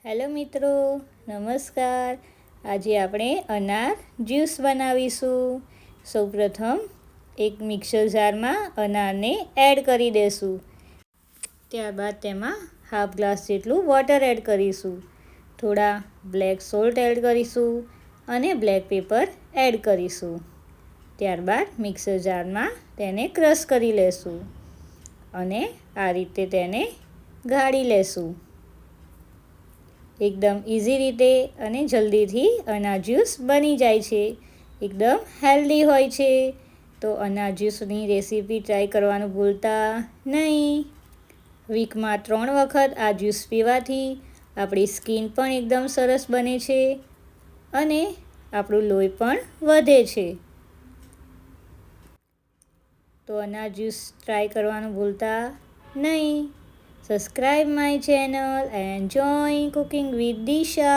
Hello મિત્રો, નમસ્કાર. આજે આપણે અનાર જ્યુસ બનાવીશું. સૌપ્રથમ એક મિક્સર જારમાં અનારને એડ કરી દઈશું. ત્યારબાદ તેમાં હાફ ગ્લાસ જેટલું વોટર એડ કરીશું. થોડા બ્લેક સોલ્ટ એડ કરીશું અને બ્લેક પેપર એડ કરીશું. ત્યારબાદ મિક્સર જારમાં તેને ક્રશ કરી લેશું અને આ રીતે તેને ગાળી લેશું. એકદમ ઇઝી રીતે અને જલ્દીથી અનાર જ્યુસ બની જાય છે. એકદમ હેલ્ધી હોય છે. તો અનાર જ્યુસની રેસીપી ટ્રાય કરવાનું ભૂલતા નહીં. વીકમાં 3 વખત આ જ્યુસ પીવાથી આપણી સ્કિન પણ એકદમ સરસ બને છે અને આપણું લોહી પણ વધે છે. તો અનાર જ્યુસ ટ્રાય કરવાનું ભૂલતા નહીં. Subscribe my channel and join Cooking with Disha.